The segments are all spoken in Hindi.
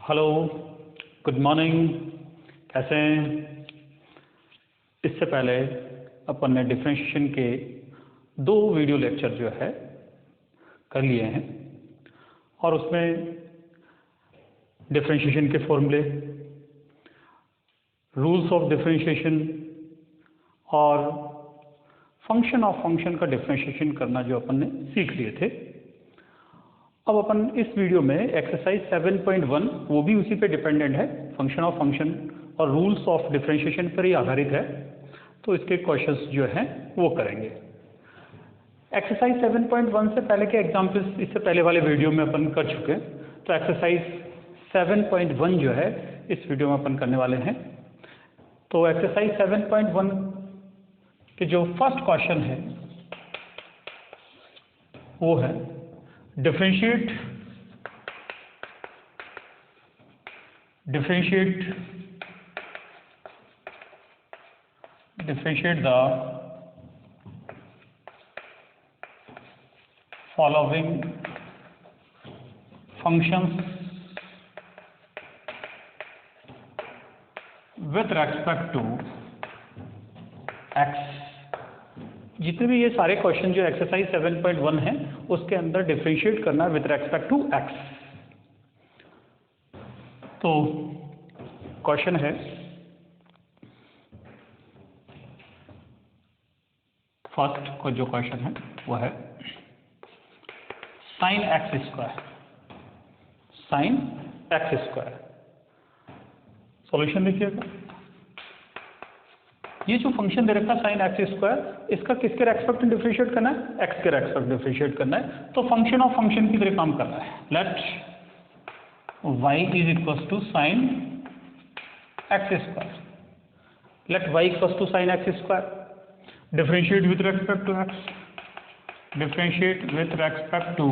Hello, good morning. कैसे हैं? इससे पहले अपन ने डिफरेंशिएशन के 2 वीडियो लेक्चर जो है कर लिए हैं और उसमें डिफरेंशिएशन के फॉर्मूले, रूल्स ऑफ डिफरेंशिएशन और फंक्शन ऑफ फंक्शन का डिफरेंशिएशन करना जो अपन ने सीख लिए थे। अब अपन इस वीडियो में एक्सरसाइज 7.1 वो भी उसी पे डिपेंडेंट है, फंक्शन ऑफ फंक्शन और रूल्स ऑफ डिफरेंशिएशन पर ही आधारित है, तो इसके क्वेश्चंस जो हैं वो करेंगे। एक्सरसाइज 7.1 से पहले के एग्जाम्पल्स इससे पहले वाले वीडियो में अपन कर चुके हैं, तो एक्सरसाइज 7.1 जो है इस वीडियो में अपन करने वाले हैं। तो एक्सरसाइज 7.1 के जो फर्स्ट क्वेश्चन है वो है differentiate the following functions with respect to x। जितने भी ये सारे क्वेश्चन जो एक्सरसाइज 7.1 है उसके अंदर डिफरेंशिएट करना है विद रेस्पेक्ट टू एक्स। तो क्वेश्चन है, फर्स्ट को जो क्वेश्चन है वो है साइन एक्स स्क्वायर। सॉल्यूशन देखिएगा, ये जो फंक्शन दे रखा है साइन एक्स स्क्वायर, इसका किसके रेस्पेक्ट में डिफरेंशिएट करना है? एक्स के रेस्पेक्ट डिफरेंशिएट करना है। तो फंक्शन ऑफ फंक्शन की तरह काम कर रहा है। Let y is equal to sine x square, let y equal to sine x square, differentiate with respect to x, differentiate with respect to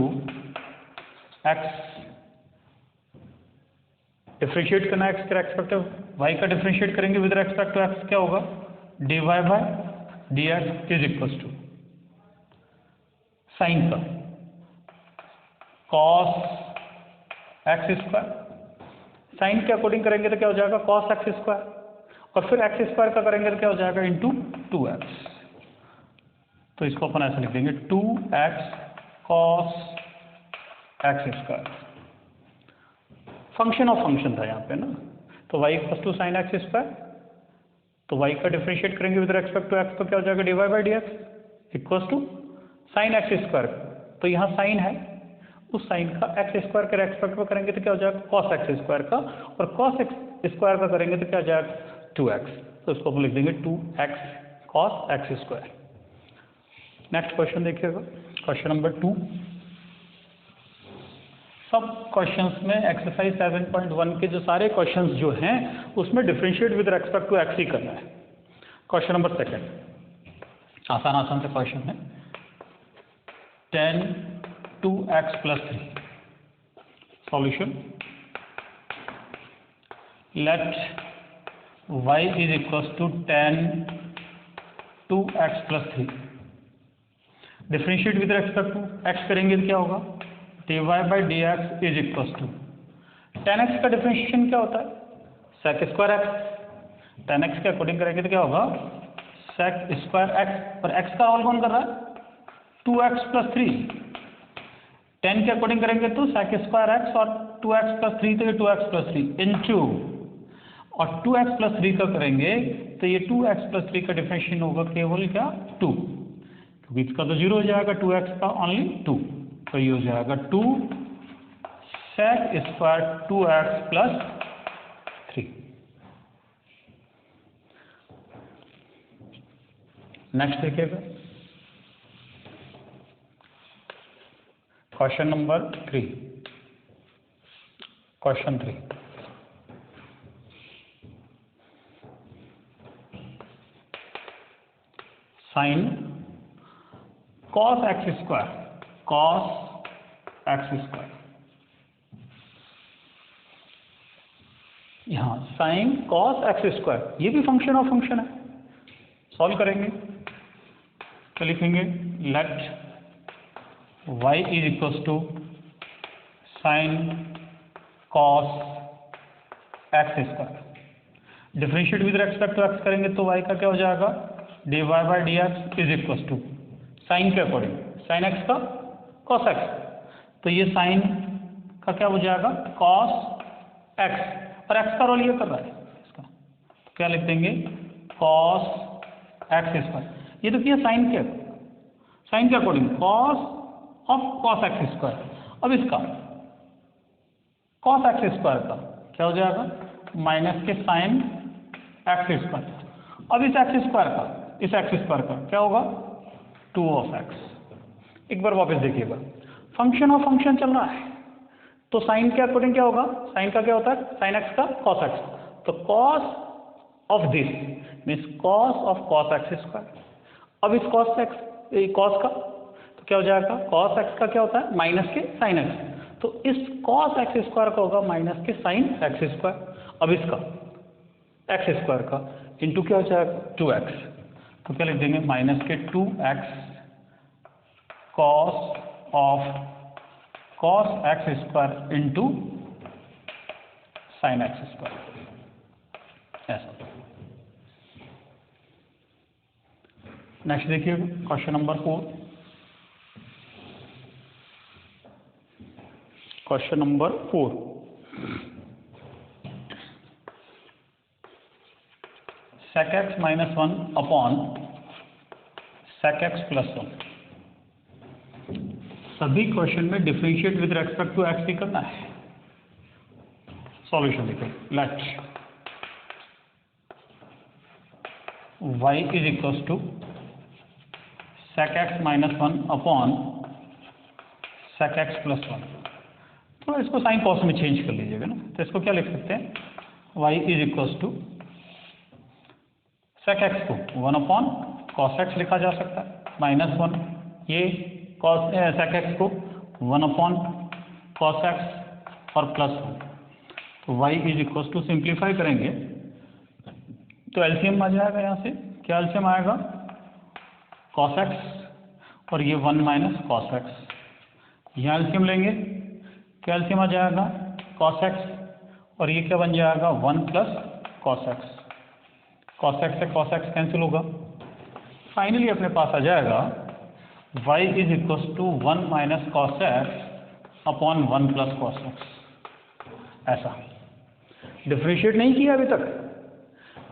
x. Differentiate करना है एक्स के रेस्पेक्ट टू y का, डिफरेंशिएट करेंगे विद रेस्पेक्ट टू एक्स, क्या होगा? dy by dx is equal to sine का कॉस एक्स स्क्वायर। साइन के अकॉर्डिंग करेंगे तो क्या हो जाएगा? कॉस एक्स स्क्वायर, और फिर एक्स स्क्वायर का करेंगे तो क्या हो जाएगा? Into 2x। तो इसको अपन ऐसा लिख देंगे 2x cos x square. Function of function था यहाँ पे ना, तो y equal to sine x square, तो y का डिफरेंशिएट करेंगे विद रेस्पेक्ट टू x, तो क्या हो जाएगा? dy by dx equal to sine x square. तो यहाँ साइन है, उस साइन का एक्स स्क्वायर के रेस्पेक्ट में करेंगे तो क्या हो जाएगा? कॉस एक्स स्क्वायर का, और कॉस एक्स स्क्वायर का करेंगे तो क्या हो जाएगा? 2x। तो इसको हम लिख देंगे 2x cos x square. Next question देखिएगा, क्वेश्चन नंबर 2। सब क्वेश्चंस में एक्सरसाइज 7.1 के जो सारे क्वेश्चंस जो हैं उसमें differentiate with respect to x ही करना है। क्वेश्चन नंबर 2, आसान से क्वेश्चन है। tan 2x + 3। Solution, let y is equal to tan 2x + 3, differentiate with respect to x करेंगे तो क्या होगा? dy by dx is equal to tan x का डिफरेंशिएशन क्या होता है? sec square x। tan x के अकॉर्डिंग करेंगे तो क्या होगा? sec स्क्वायर x, और x का होल कौन कर रहा है? 2x + 3। tan के अकॉर्डिंग करेंगे तो sec स्क्वायर x और 2x + 3, तो ये 2x + 3 इंटू, और 2x + 3 का करेंगे तो ये 2x + 3 का डिफरेंशिएशन होगा केवल क्या? 2, क्योंकि इसका तो 0 हो जाएगा, 2x का ओनली 2, तो ये हो जाएगा 2 sec स्क्वायर 2x + 3। नेक्स्ट देखिएगा, question number 3। Question 3, sine cos x square, यहाँ साइन कॉस एक्स स्क्वायर, ये भी फंक्शन ऑफ फंक्शन है। सॉल्व करेंगे तो लिखेंगे let y is equal to sine cos x square. Differentiate with respect to x करेंगे तो y का क्या हो जाएगा, dy by d x is equal to sine के अकॉर्डिंग साइन एक्स का कॉस एक्स, तो ये साइन का क्या हो जाएगा कॉस एक्स, और एक्स का रोल ये कर रहा है इसका, तो क्या लिख देंगे कॉस एक्स स्क्वायर। ये तो किया साइन के according cos of cos x square. अब इसका कॉस एक्स स्क्वायर का क्या हो जाएगा माइनस के साइन एक्स स्क्वायर। अब इस एक्स स्क्वायर का क्या होगा 2 ऑफ एक्स। एक बार वापस देखिएगा, फंक्शन ऑफ फंक्शन चल रहा है तो साइन के अकॉर्डिंग क्या होगा, साइन का क्या होता है साइन एक्स का कॉस एक्स, तो cos of this means cos of cos x square. अब इस कॉस का तो क्या हो जाएगा कॉस एक्स का क्या होता है माइनस के साइन एक्स, तो इस कॉस एक्स स्क्वायर का होगा माइनस के साइन एक्स स्क्वायर। अब इसका एक्स स्क्वायर का इंटू क्या हो जाएगा 2x, तो क्या लिख देंगे माइनस के 2x cos of cos x square into sine x square, ऐसा। नेक्स्ट देखिए question number 4। Question number 4, sec x minus 1 upon sec x plus 1। सभी क्वेश्चन में differentiate with respect to x ही करना है। सॉल्यूशन देखिए, let y is equal to sec x minus 1 upon sec x plus 1। तो इसको साइन कॉस में चेंज कर लीजिएगा ना, तो इसको क्या लिख सकते हैं y is equal to sec x को 1 अपॉन कॉस एक्स लिखा जा सकता है माइनस 1, ये कॉस sec x को 1 अपॉन कॉस एक्स और प्लस 1, तो y is equal to simplify करेंगे तो एलसीएम आ जाएगा, यहाँ से क्या एलसीएम आएगा कॉस एक्स और ये 1 माइनस कॉस एक्स, यहाँ एलसीएम लेंगे क्या एलसीएम आ जाएगा कॉस एक्स और ये क्या बन जाएगा 1 plus cos x, cos x से कॉस एक्स कैंसिल होगा, फाइनली अपने पास आ जाएगा y is equal to 1 minus cos x upon 1 plus cos x. ऐसा डिफरेंशिएट नहीं किया अभी तक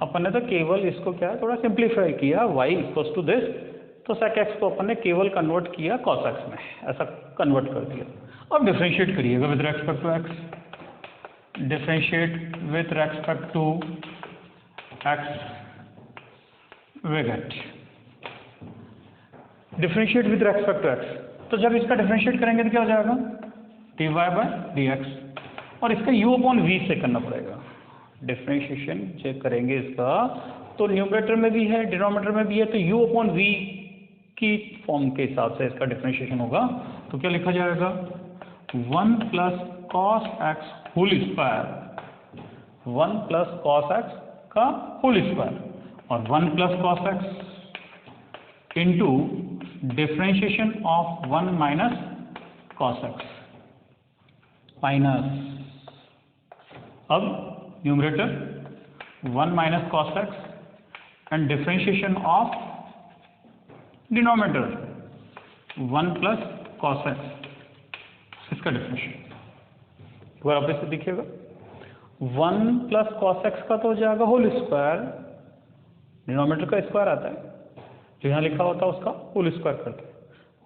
अपन ने, तो केवल इसको क्या है थोड़ा सिंप्लीफाई किया, y इक्वल टू दिस, तो sec x को अपन ने केवल कन्वर्ट किया cos x में, ऐसा कन्वर्ट कर दिया। अब डिफरेंशिएट करिएगा with respect to x, differentiate with respect to x we get differentiate with respect to x, तो जब इसका डिफरेंशिएट करेंगे तो क्या हो जाएगा dy बाई डी एक्स, और इसका u अपॉन v से करना पड़ेगा। डिफरेंशिएशन चेक करेंगे इसका, तो न्यूमरेटर में भी है डिनोमिनेटर में भी है, तो u अपॉन v की फॉर्म के हिसाब से इसका डिफरेंशिएशन होगा, तो क्या लिखा जाएगा 1 plus cos x whole square, 1 plus cos x का होल स्क्वायर और 1 plus cos x into differentiation of 1 minus cos x minus, अब numerator 1 minus cos x and differentiation of denominator 1 plus cos x, इसका डिफरेंशिएशन एक बार आप इसे देखिएगा 1 प्लस कॉस एक्स का तो हो जाएगा होल स्क्वायर, डिनोमिनेटर का स्क्वायर आता है, जो यहाँ लिखा होता है उसका होल स्क्वायर करते हैं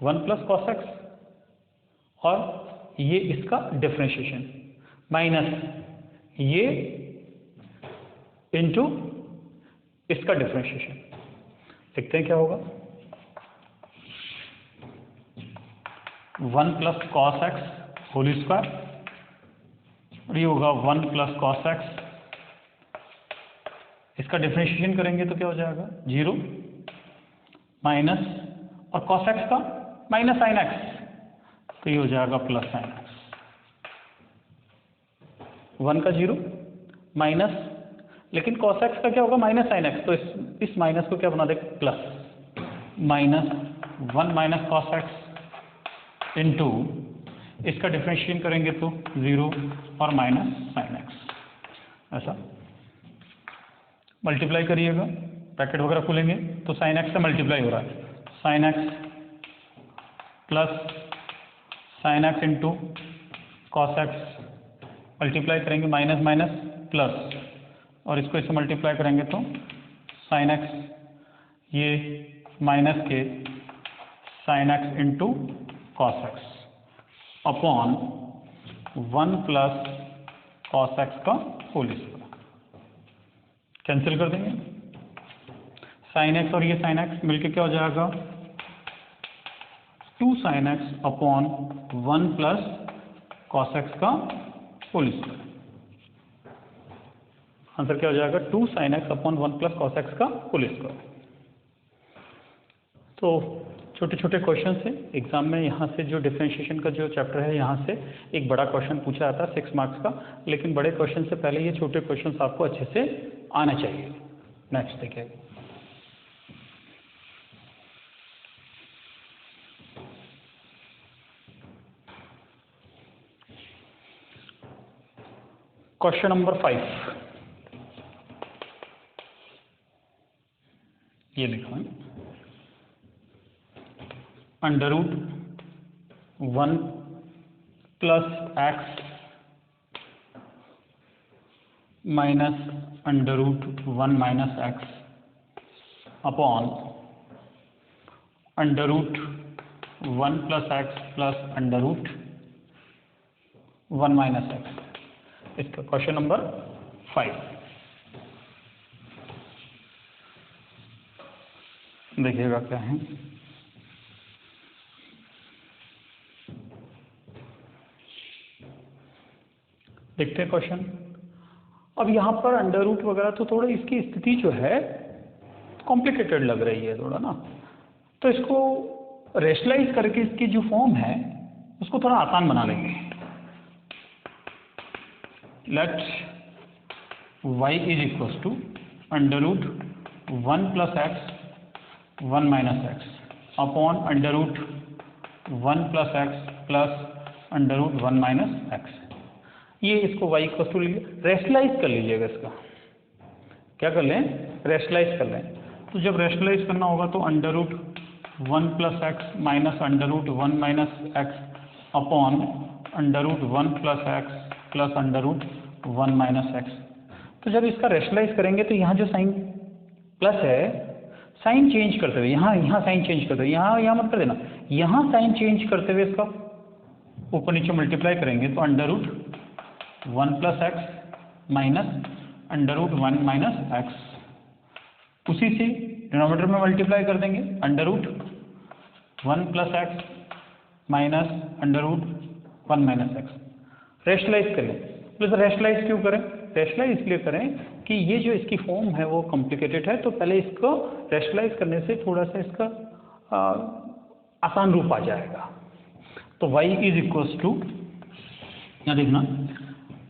1 प्लस कॉस एक्स, और ये इसका डिफरेंशिएशन माइनस ये इंटू इसका डिफरेंशिएशन, देखते हैं क्या होगा 1 plus cos x whole square और ये होगा 1 प्लस कॉस एक्स, इसका डिफरेंशिएशन करेंगे तो क्या हो जाएगा 0 माइनस और कॉस एक्स का माइनस साइन एक्स, तो ये हो जाएगा प्लस साइन एक्स, 1 का 0 माइनस, लेकिन कॉस एक्स का क्या होगा माइनस साइन एक्स, तो इस माइनस को क्या बना दे plus, minus 1 minus cos x into इसका डिफरेंशिएशन करेंगे तो 0 और माइनस साइन एक्स, ऐसा मल्टीप्लाई करिएगा, ब्रैकेट वगैरह खोलेंगे तो साइन एक्स से मल्टीप्लाई हो रहा है, sine x plus sine x into cos x, multiply करेंगे माइनस माइनस प्लस, और इसको इससे मल्टीप्लाई करेंगे तो साइन एक्स, ये माइनस के sign x into cos x upon 1 plus cos x का होल स्क्वायर, कैंसिल कर देंगे, साइन एक्स और ये साइन एक्स मिलके क्या हो जाएगा 2 sine x upon 1 plus cos x का होल स्क्वायर। आंसर क्या हो जाएगा 2 sine x upon 1 plus cos x का होल स्क्वायर। तो छोटे छोटे क्वेश्चन से एग्जाम में यहाँ से जो डिफरेंशिएशन का जो चैप्टर है यहाँ से एक बड़ा क्वेश्चन पूछा जाता है 6 मार्क्स का, लेकिन बड़े क्वेश्चन से पहले ये छोटे क्वेश्चन आपको अच्छे से आना चाहिए। नेक्स्ट देखिए, क्वेश्चन नंबर 5 ये लिखा है, under root 1 plus x minus under root 1 minus x upon under root 1 plus x plus under root 1 minus x. इसका क्वेश्चन नंबर 5 देखिएगा क्या है। देखते हैं क्वेश्चन। अब यहाँ पर अंडर रूट वगैरह तो थोड़ा इसकी स्थिति जो है कॉम्प्लिकेटेड लग रही है थोड़ा ना, तो इसको रेशनलाइज करके इसकी जो फॉर्म है उसको थोड़ा आसान बना लेंगे। Let y is equal to under root 1 plus x 1 minus x upon under root 1 plus x plus under root 1 minus x. ये इसको y इक्वल टू रेशनलाइज कर लीजिएगा, इसका क्या कर लें रेशनलाइज कर लें। तो जब रेशनलाइज करना होगा तो under root 1 plus x minus under root 1 minus x upon under root 1 plus x plus under root 1 minus x. तो जब इसका रेशनलाइज करेंगे तो यहाँ जो साइन प्लस है साइन चेंज करते हुए यहाँ साइन चेंज करते हुए यहाँ मत कर देना, यहाँ साइन चेंज करते हुए इसका ऊपर नीचे मल्टीप्लाई करेंगे तो under root 1 plus x minus under root 1 minus x, उसी से डिनोमिनेटर में मल्टीप्लाई कर देंगे under root 1 plus x minus under root 1 minus x. Rationalise करें, तो रेशनलाइज क्यों करें, रेशनलाइज इसलिए करें कि ये जो इसकी फॉर्म है वो कॉम्प्लिकेटेड है, तो पहले इसको रेशनलाइज करने से थोड़ा सा इसका आसान रूप आ जाएगा। तो y इज इक्वल्स टू, यहाँ देखना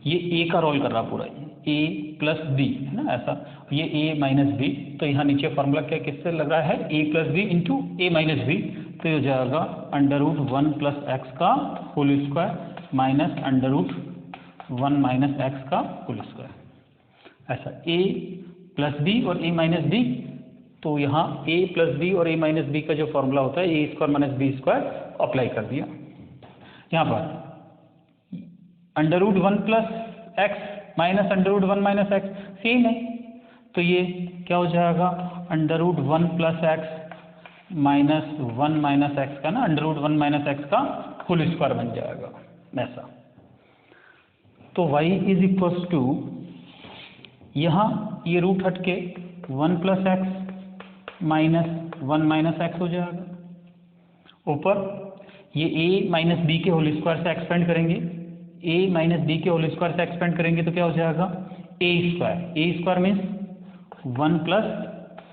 ये a का रोल कर रहा पूरा a प्लस बी है ना, ऐसा ये a माइनस बी, तो यहाँ नीचे फॉर्मूला क्या किससे लग रहा है a plus b into a minus b, तो ये हो जाएगा अंडर रूट 1 प्लस एक्स का whole square minus under root 1 minus x का होल स्क्वायर, ऐसा a प्लस बी और a माइनस बी। तो यहाँ a प्लस बी और a माइनस बी का जो फॉर्मूला होता है a square minus b square apply कर दिया। यहाँ पर under root 1 plus x minus under root 1 minus x same है, तो ये क्या हो जाएगा under root 1 plus x minus 1 minus x का ना अंडर रूट 1 माइनस एक्स का होल स्क्वायर बन जाएगा ऐसा। तो y इज इक्वल्स टू, यहाँ ये रूट हट के 1 plus x minus 1 minus x हो जाएगा, ऊपर ये a माइनस बी के होल स्क्वायर से एक्सपेंड करेंगे, a माइनस बी के होल स्क्वायर से एक्सपेंड करेंगे तो क्या हो जाएगा a square means 1 plus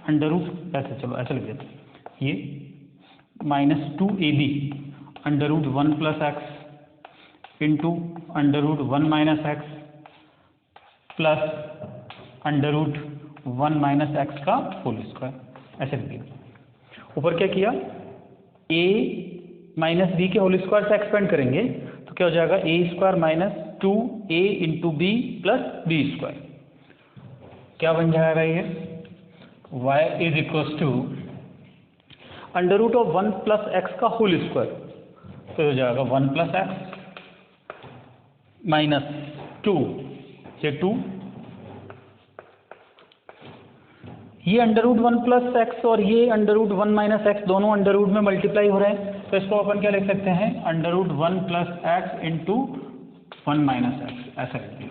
under root, ऐसे चलो ऐसे लिख देते हैं ये minus 2ab under root 1 plus x into under root 1 minus x plus under root 1 minus x का होल स्क्वायर, ऐसे लिख दिया। ऊपर क्या किया a माइनस बी के होल स्क्वायर से एक्सपेंड करेंगे तो क्या हो जाएगा a square minus 2a into b plus b square, क्या बन जाएगा ये y is equal to under root of 1 plus x का होल स्क्वायर, तो हो जाएगा 1 प्लस एक्स माइनस 2, ये 2, ये अंडर रूट 1 प्लस एक्स और ये अंडर रूट 1 माइनस एक्स दोनों अंडर रूट में मल्टीप्लाई हो रहे हैं, तो इसको अपन क्या लिख सकते हैं, under root 1 plus x into 1 minus x, ऐसा लिख दिया।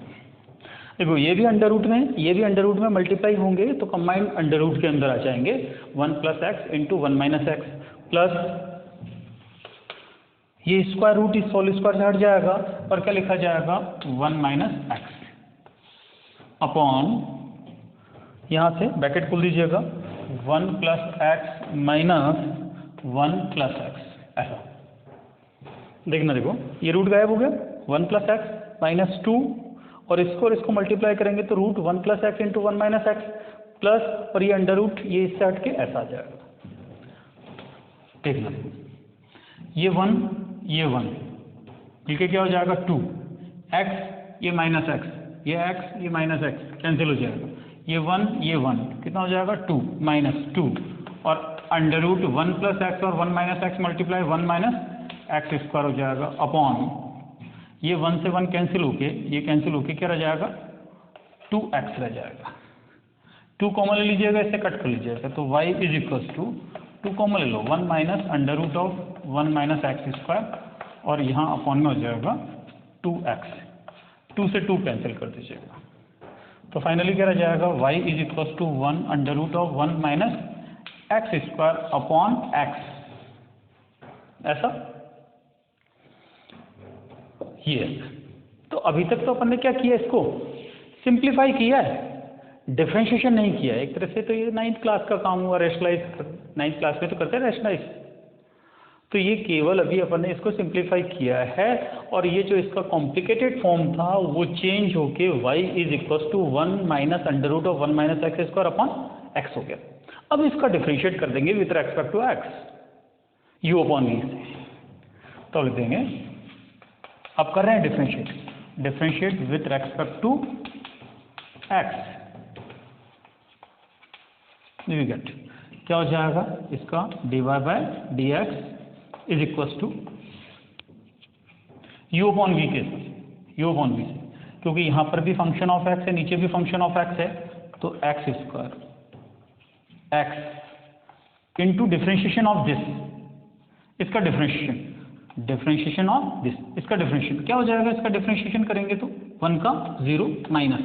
देखो ये भी अंडर रूट में, ये भी अंडर रूट में मल्टीप्लाई होंगे तो कंबाइंड अंडर रूट के अंदर आ जाएंगे, 1 plus x into 1 minus x plus ये स्क्वायर रूट इस होल स्क्वायर से हट जाएगा और क्या लिखा जाएगा 1 माइनस एक्स अपॉन, यहाँ से ब्रैकेट खोल दीजिएगा, 1 plus x minus 1 plus x, ऐसा देखना। देखो ये रूट गायब हो गया, 1 प्लस एक्स माइनस 2 और इसको मल्टीप्लाई करेंगे तो root 1 plus x into 1 minus x plus, और ये अंडर रूट ये इससे हट के ऐसा आ जाएगा। देखना ये 1 ये 1 मिलके क्या हो जाएगा 2 एक्स, ये माइनस एक्स, ये एक्स, ये माइनस एक्स कैंसिल हो जाएगा, ये 1 कितना हो जाएगा 2 माइनस 2 और अंडर रूट 1 प्लस एक्स और 1 minus x multiply 1 minus x square हो जाएगा अपॉन, ये 1 से 1 कैंसिल होके ये कैंसिल होके क्या रह जाएगा 2x रह जाएगा। 2 कॉमन ले लीजिएगा, इससे कट कर लीजिएगा, तो y is equal to 2 common ले लो 1 minus under root of 1 minus x square और यहाँ अपॉन में हो जाएगा 2x, 2 से 2 कैंसिल कर दीजिएगा, तो फाइनली क्या रह जाएगा y is equal to 1 under root of 1 minus x square upon x, ऐसा ये। तो अभी तक तो अपन ने क्या किया, इसको सिंप्लीफाई किया है, डिफरेंशिएशन नहीं किया है। एक तरह से तो ये 9th क्लास का काम हुआ, रेशनलाइज 9th क्लास में तो करते हैं रेशनलाइज, तो ये केवल अभी अपन ने इसको सिंप्लीफाई किया है और ये जो इसका कॉम्प्लिकेटेड फॉर्म था वो चेंज होके y is equal to 1 minus under root of 1 minus x square upon x हो गया। अब इसका डिफरेंशिएट कर देंगे with respect to x, u upon v से, तो लिख देंगे, अब कर रहे हैं differentiate with respect to x, we get क्या हो जाएगा इसका dy by d x is equal to u upon v के साथ, u अपॉन वी से, क्योंकि यहाँ पर भी फंक्शन ऑफ एक्स है, नीचे भी फंक्शन ऑफ एक्स है, तो x square x into differentiation of this, इसका डिफरेंशिएशन ऑफ दिस, इसका डिफरेंशिएशन क्या हो जाएगा, इसका डिफरेंशिएशन करेंगे तो 1 का 0 माइनस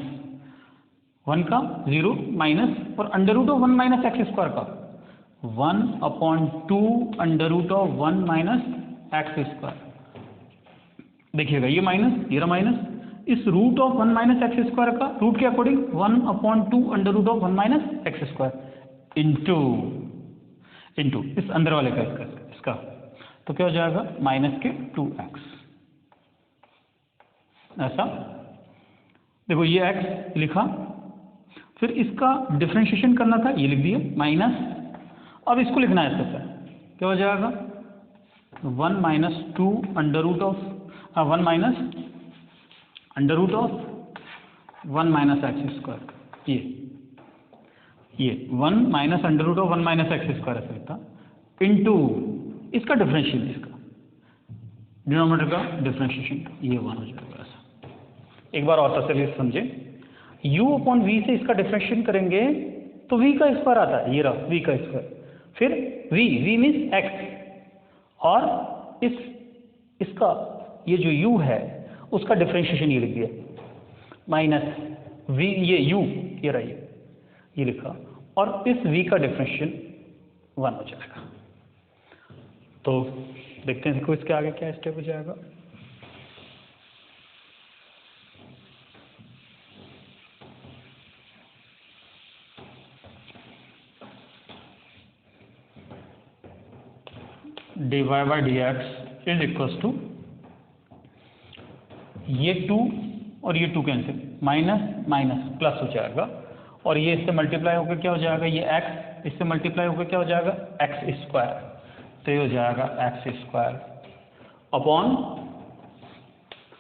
1 का 0 माइनस और under root of 1 minus x square का 1 upon 2 under root of 1 minus x square. देखिएगा ये माइनस, ये रहा माइनस, इस root of 1 minus x square का रूट के according 1 upon 2 under root of 1 minus x square into इस अंदर वाले का इसका, तो क्या हो जाएगा माइनस के 2x, ऐसा। देखो ये x लिखा, फिर इसका डिफरेंशिएशन करना था, ये लिख दिया माइनस, अब इसको लिखना है इसका, क्या हो जाएगा 1 minus 2 under root of 1 minus under root of 1 minus x square, ये 1 minus under root of 1 minus x square ऐसा था इंटू इसका डिफरेंशियल, इसका डिनोमिनेटर का डिफरेंशिएशन, ये 1 हो जाएगा ऐसा। एक बार और तसल्ली से समझे, u अपॉन v से इसका डिफरेंशिएशन करेंगे तो v का स्क्वायर आता है, ये रहा v का स्क्वायर, फिर v मीन्स x और इसका ये जो u है उसका डिफरेंशिएशन ये लिख दिया माइनस v, ये u ये रहा ये लिखा, और इस v का डिफरेंशिएशन 1 हो जाएगा। तो देखते हैं इसके आगे क्या स्टेप हो जाएगा। dy by d x is equal to ये 2 और ये 2 कैंसिल, माइनस माइनस प्लस हो जाएगा, और ये इससे मल्टीप्लाई होकर क्या हो जाएगा, ये x इससे मल्टीप्लाई होकर क्या हो जाएगा एक्स स्क्वायर, तो ये हो जाएगा x square upon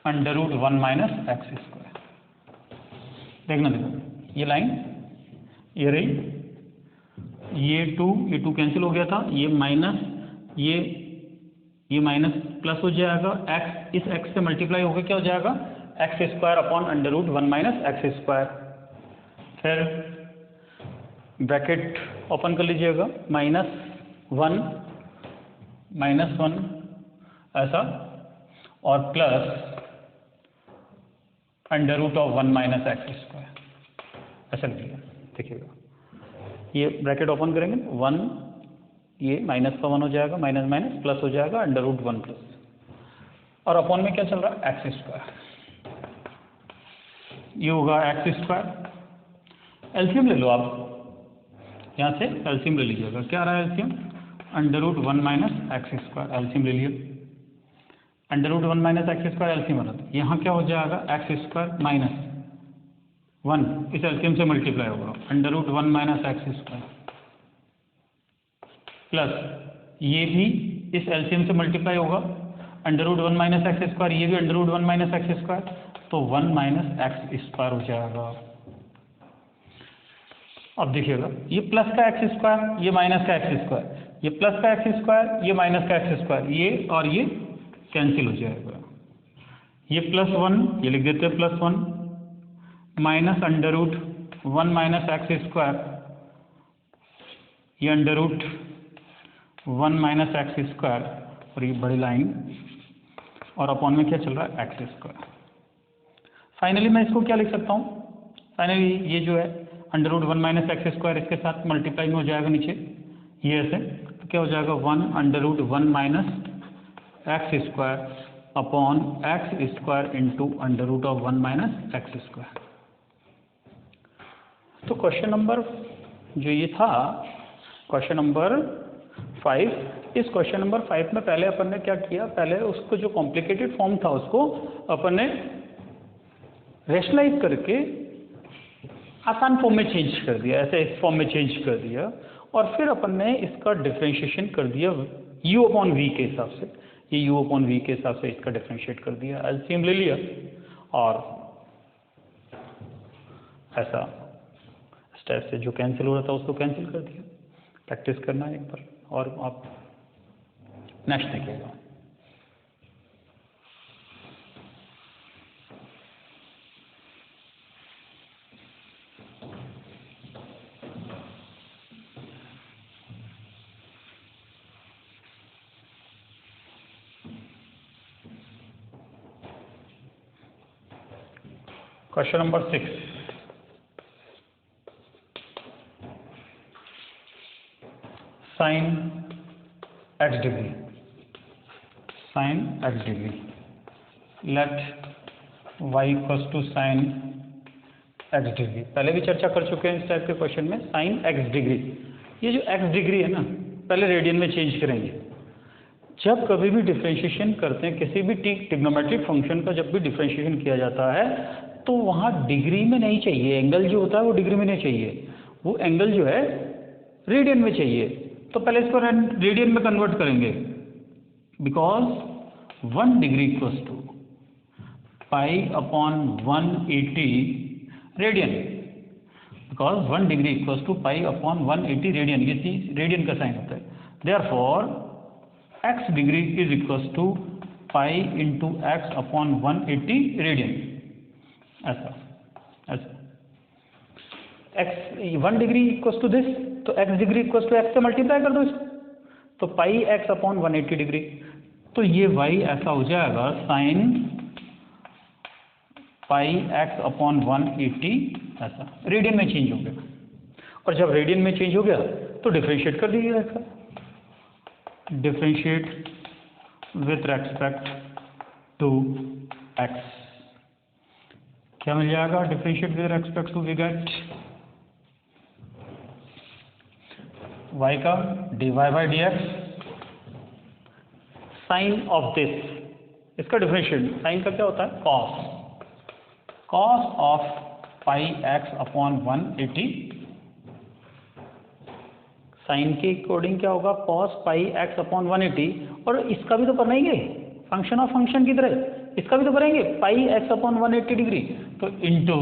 under root 1 minus x square. देखना देखो ये लाइन ये रही, ये 2 कैंसिल हो गया था, ये माइनस, ये माइनस प्लस हो जाएगा, x इस x से मल्टीप्लाई होकर क्या हो जाएगा, x square upon under root 1 minus x square. फिर ब्रैकेट ओपन कर लीजिएगा, -1 ऐसा, और plus under root of 1 minus x square ऐसा लिखिएगा। देखिएगा ये ब्रैकेट ओपन करेंगे 1, ये माइनस का 1 हो जाएगा, माइनस माइनस प्लस हो जाएगा, अंडर रूट 1 प्लस, और अपॉन में क्या चल रहा है, एक्स स्क्वायर। ये होगा एक्स स्क्वायर। एलसीएम ले लो आप, यहाँ से एलसीएम ले लीजिएगा। क्या आ रहा है LCM, under root 1 minus x square. LCM ले लिए, under root 1 minus x square LCM आ रहा था। यहाँ क्या हो जाएगा, एक्स स्क्वायर माइनस 1 इस एलसीएम से मल्टीप्लाई होगा, under root 1 minus x square, plus ये भी इस एलसीएम से मल्टीप्लाई होगा, under root 1 minus x square, ये भी under root 1 minus x square, तो 1 माइनस एक्स स्क्वायर हो जाएगा। अब देखिएगा, ये प्लस का एक्स स्क्वायर, ये माइनस का एक्स स्क्वायर, ये प्लस का एक्स स्क्वायर, ये माइनस का एक्स स्क्वायर, ये और ये कैंसिल हो जाएगा। ये +1, ये लिख देते हैं +1, minus under root 1 minus x square, ये under root 1 minus x square, और ये बड़ी लाइन, और अपॉन में क्या चल रहा है, एक्स स्क्वायर। फाइनली मैं इसको क्या लिख सकता हूँ, फाइनली ये जो है under root 1 minus x square इसके साथ मल्टीप्लाई में हो जाएगा नीचे, ये ऐसे, तो क्या हो जाएगा 1 under root 1 minus x square upon x square into under root of 1 minus x square. तो क्वेश्चन नंबर जो ये था, क्वेश्चन नंबर 5, इस क्वेश्चन नंबर 5 में पहले अपन ने क्या किया, पहले उसको जो कॉम्प्लिकेटेड फॉर्म था उसको अपन ने रैशनलाइज करके आसान फॉर्म में चेंज कर दिया, ऐसे इस फॉर्म में चेंज कर दिया, और फिर अपन ने इसका डिफरेंशिएशन कर दिया u अपॉन v के हिसाब से, ये u अपॉन v के हिसाब से इसका डिफरेंशिएट कर दिया, एलसीएम ले लिया, और ऐसा स्टेप से जो कैंसिल हो रहा था उसको कैंसिल कर दिया। प्रैक्टिस करना है एक बार, और आप नेक्स्ट देखिएगा। Question number 6, sine x degree, sine x degree, let y equals to sine x degree. पहले भी चर्चा कर चुके हैं इस टाइप के क्वेश्चन में, साइन x डिग्री। ये जो x डिग्री है ना, पहले रेडियन में चेंज करेंगे। जब कभी भी डिफरेंशिएशन करते हैं किसी भी ट्रिग्नोमेट्रिक फंक्शन का, जब भी डिफरेंशिएशन किया जाता है तो वहाँ डिग्री में नहीं चाहिए, एंगल जो होता है वो डिग्री में नहीं चाहिए, वो एंगल जो है रेडियन में चाहिए। तो पहले इसको रेडियन में कन्वर्ट करेंगे, because 1 degree equals to pi upon 180 radian, because 1 degree equals to pi upon 180 radian, ये चीज रेडियन का साइन होता है। Therefore x degree is equals to pi into x upon 180 radian, ऐसा ऐसा। x 1 degree equals to this, तो x degree equals to x से मल्टीप्लाई कर दो इसको, तो पाई x अपॉन 180 डिग्री, तो ये y ऐसा हो जाएगा साइन पाई x अपॉन 180, ऐसा रेडियन में चेंज हो गया। और जब रेडियन में चेंज हो गया तो डिफरेंशिएट कर दीजिएगा इसका, differentiate with respect to x, क्या मिल जाएगा, differentiate with respect to, we get y का dy by d x, sine of this, इसका डिफरेंशिएट, साइन का क्या होता है, cos, cos of pi x upon 180, sine के अकॉर्डिंग क्या होगा, कॉस पाई एक्स अपॉन 180, और इसका भी तो बनाएंगे फंक्शन ऑफ फंक्शन की तरह, इसका भी तो करेंगे पाई एक्स अपॉन 180 डिग्री, तो इंटू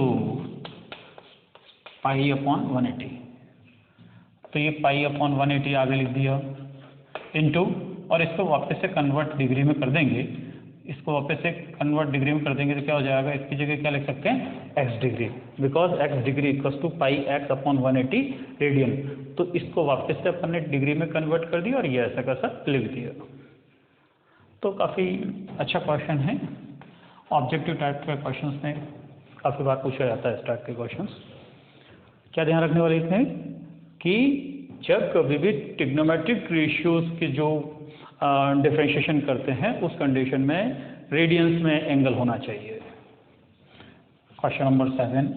पाई अपॉन 180, तो ये पाई अपॉन 180 आगे लिख दिया इनटू, और इसको वापस से कन्वर्ट डिग्री में कर देंगे, इसको वापस से कन्वर्ट डिग्री में कर देंगे तो क्या हो जाएगा, इसकी जगह क्या लिख सकते हैं, x degree, because x degree equals to pi x upon 180 radian. तो इसको वापस से अपन ने डिग्री में कन्वर्ट कर दिया और ये ऐसा का सब लिख दिया। तो काफ़ी अच्छा क्वेश्चन है, ऑब्जेक्टिव टाइप के क्वेश्चन में काफ़ी बार पूछा जाता है इस टाइप के क्वेश्चन। क्या ध्यान रखने वाले इसमें कि जब कभी भी ट्रिग्नोमेट्रिक रेशियोज के जो डिफरेंशिएशन करते हैं उस कंडीशन में रेडियंस में एंगल होना चाहिए। Question number 7,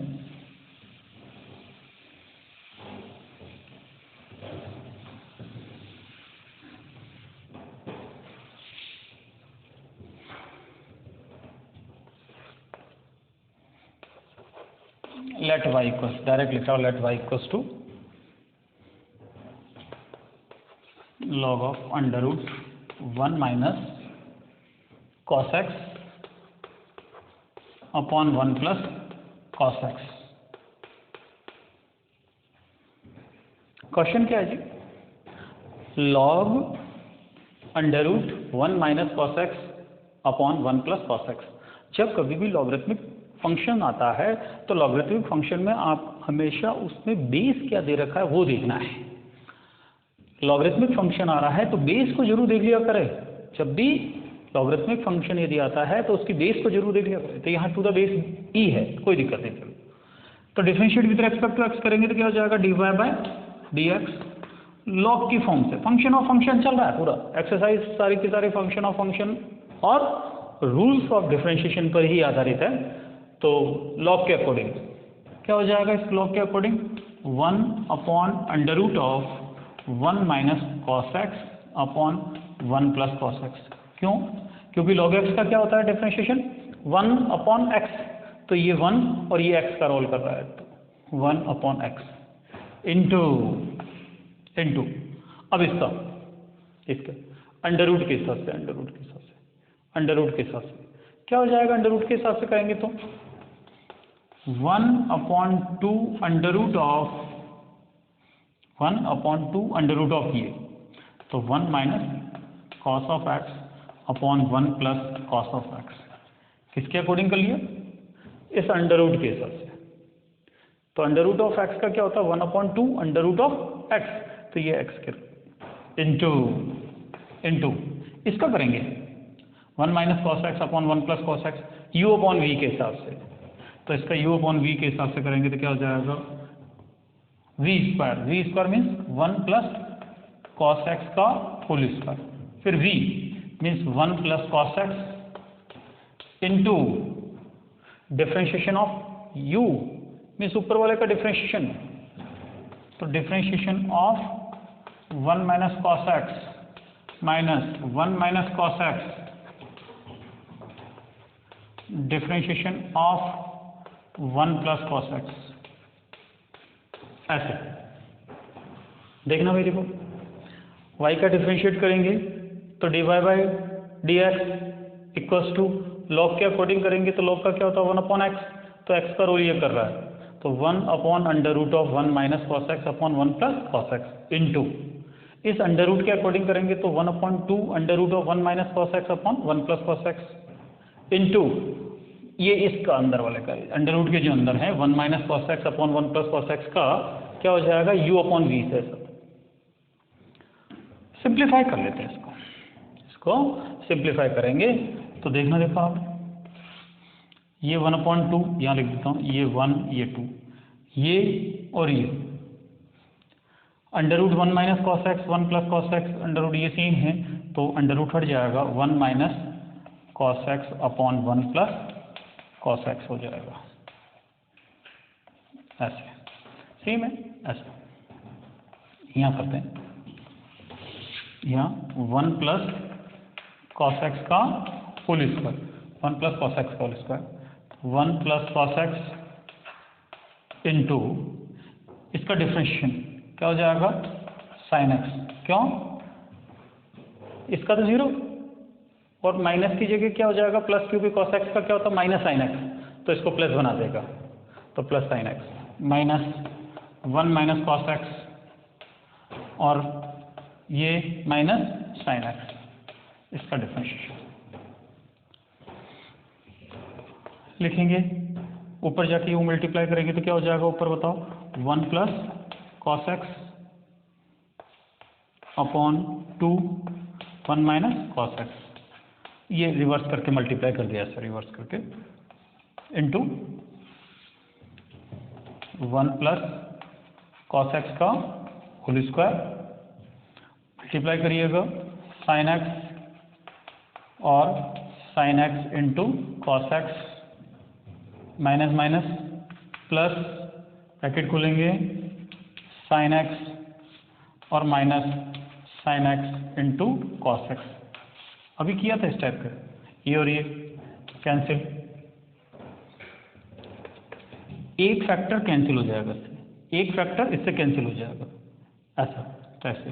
let y equals, direct लिखा हो, let y equals to log of under root 1 minus cos x upon 1 plus cos x. Question क्या है जी, log under root 1 minus cos x upon 1 plus cos x. जब कभी भी लॉगरिथमिक फंक्शन आता है तो लॉगरिथमिक फंक्शन में आप हमेशा उसमें बेस क्या दे रखा है वो देखना है। लॉगरिथमिक फंक्शन आ रहा है तो बेस को जरूर देख लिया करें, जब भी लॉगरिथमिक फंक्शन यदि आता है तो उसकी बेस को जरूर देख लिया करें। तो यहाँ टू द बेस ई है, कोई दिक्कत नहीं। तो differentiate with respect to x करेंगे तो क्या हो जाएगा, d y by d x log की फॉर्म से। फंक्शन ऑफ फंक्शन चल रहा है पूरा, एक्सरसाइज सारी की सारी फंक्शन ऑफ फंक्शन और रूल्स ऑफ डिफरेंशिएशन पर ही आधारित है। तो लॉग के अकॉर्डिंग क्या हो जाएगा, इस लॉग के according 1 upon under root of 1 minus cos x upon 1 plus cos x. क्यों, क्योंकि लॉग एक्स का क्या होता है डिफरेंशिएशन 1 अपॉन एक्स, तो ये 1 और ये एक्स का रोल कर रहा है, तो 1 अपॉन एक्स इंटू अब इसका अंडर रूट के हिसाब से, अंडर रूट के हिसाब से क्या हो जाएगा, अंडर रूट के हिसाब से करेंगे तो 1 upon 2 under root of 1 upon 2 under root of ये, तो 1 minus cos of x upon 1 plus cos of x. किसके अकॉर्डिंग कर लिया, इस अंडर रूट के हिसाब से। तो अंडर रूट ऑफ एक्स का क्या होता है 1 upon 2 under root of x, तो ये एक्स के इंटू इसका करेंगे 1 minus cos x upon 1 plus cos x u upon v के हिसाब से। तो इसका यू अपॉन वी के हिसाब से करेंगे तो क्या हो जाएगा v square means 1 plus cos x का होल स्क्वायर, फिर v means 1 plus cos x into differentiation of u means ऊपर वाले का डिफरेंशिएशन, तो differentiation of 1 minus cos x minus 1 minus cos x differentiation of 1 plus cos x. ऐसे देखना भाई, देखो y का डिफरेंशिएट करेंगे तो d y by d x equals to log के अकॉर्डिंग करेंगे तो लॉग का क्या होता है 1 अपॉन एक्स, तो एक्स का रोल ये कर रहा है, तो 1 upon under root of 1 minus cos x upon 1 plus cos x into इस अंडर रूट के अकॉर्डिंग करेंगे तो 1 upon 2 under root of 1 minus cos x upon 1 plus cos x into ये इसका अंदर वाले का अंडर रूट के जो अंदर है 1 minus cos x upon 1 plus cos x का क्या हो जाएगा u अपॉन वी से। सब सिंप्लीफाई कर लेते हैं, इसको सिंप्लीफाई करेंगे तो देखना, देखो आप ये 1 अपॉन 2 यहाँ लिख देता हूँ, ये 1 ये 2 ये और ये under root 1 minus cos x 1 plus cos x under root ये सेम है, तो अंडर रूट हट जाएगा 1 minus cos x upon 1 plus cos x हो जाएगा, ऐसे सेम है। ऐसे यहाँ करते हैं, यहाँ 1 प्लस कॉस एक्स का whole square 1 plus cos x का whole square 1 plus cos x into इसका डिफरेंशिएशन क्या हो जाएगा साइन एक्स, क्यों इसका तो 0 और माइनस की जगह क्या हो जाएगा प्लस, क्योंकि कॉस एक्स का क्या होता है माइनस साइन एक्स, तो इसको प्लस बना देगा, तो plus sine x minus 1 minus cos x और ये माइनस साइन एक्स, इसका डिफरेंशिएशन लिखेंगे। ऊपर जाके वो मल्टीप्लाई करेंगे तो क्या हो जाएगा, ऊपर बताओ, 1 plus cos x upon 2 1 minus cos x, ये रिवर्स करके मल्टीप्लाई कर दिया सर, रिवर्स करके, इंटू 1 प्लस कॉस एक्स का होल स्क्वायर, मल्टीप्लाई करिएगा साइन एक्स और sine x into cos x, minus minus plus, bracket खोलेंगे, साइन एक्स और minus sine x into cos x. अभी किया था इस टाइप का, ये और ये कैंसिल, एक फैक्टर कैंसिल हो जाएगा इससे, एक फैक्टर इससे कैंसिल हो जाएगा, ऐसा, तो ऐसे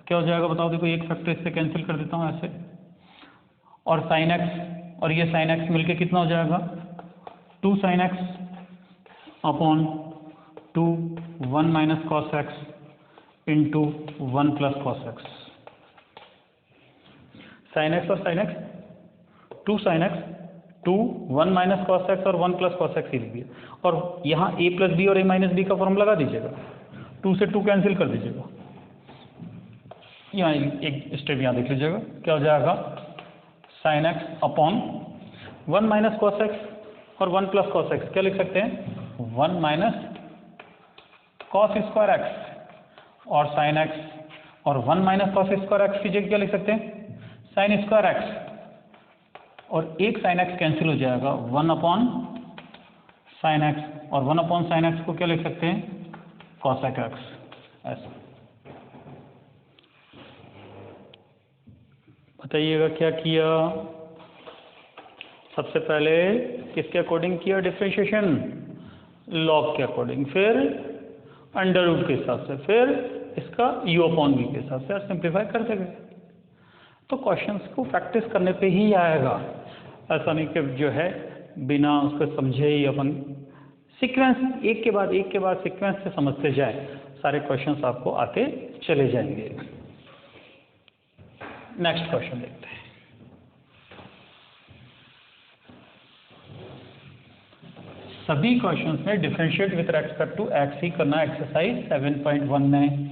क्या हो जाएगा बताओ, देखो एक फैक्टर इससे कैंसिल कर देता हूँ ऐसे, और साइन एक्स और ये साइन एक्स मिलके कितना हो जाएगा, 2 sine x upon 2 1 minus cos x into 1 plus cos x, sine x और sine x, 2 sine x 2 1 minus cos x और 1 प्लस कॉस एक्स ही लिखिए, और यहाँ a प्लस बी और a माइनस बी का फॉर्म लगा दीजिएगा, 2 से 2 कैंसिल कर दीजिएगा, यहाँ एक स्टेप यहाँ देख लीजिएगा, क्या हो जाएगा, sign x upon 1 minus cos x और 1 प्लस कॉस एक्स, क्या लिख सकते हैं, 1 माइनस कॉस स्क्वायर एक्स, और साइन एक्स और 1 माइनस कॉस स्क्वायर एक्स की जगह क्या लिख सकते हैं, साइन स्क्वायर एक्स, और एक साइन एक्स कैंसिल हो जाएगा, 1 अपॉन साइन एक्स, और 1 अपॉन साइन एक्स को क्या लिख सकते हैं, कॉसेक एक्स, ऐसा। बताइएगा क्या किया, सबसे पहले किसके अकॉर्डिंग किया डिफरेंशिएशन, लॉग के अकॉर्डिंग, फिर अंडर रूट के हिसाब से, फिर इसका u अपॉन v के हिसाब से सिंप्लीफाई करते गए। तो क्वेश्चंस को प्रैक्टिस करने पे ही आएगा, ऐसा नहीं कि जो है बिना उसको समझे ही अपन सीक्वेंस एक के बाद सीक्वेंस से समझते जाए, सारे क्वेश्चंस आपको आते चले जाएंगे। नेक्स्ट क्वेश्चन देखते हैं। सभी क्वेश्चंस में differentiate with respect to x ही करना, एक्सरसाइज 7.1 में।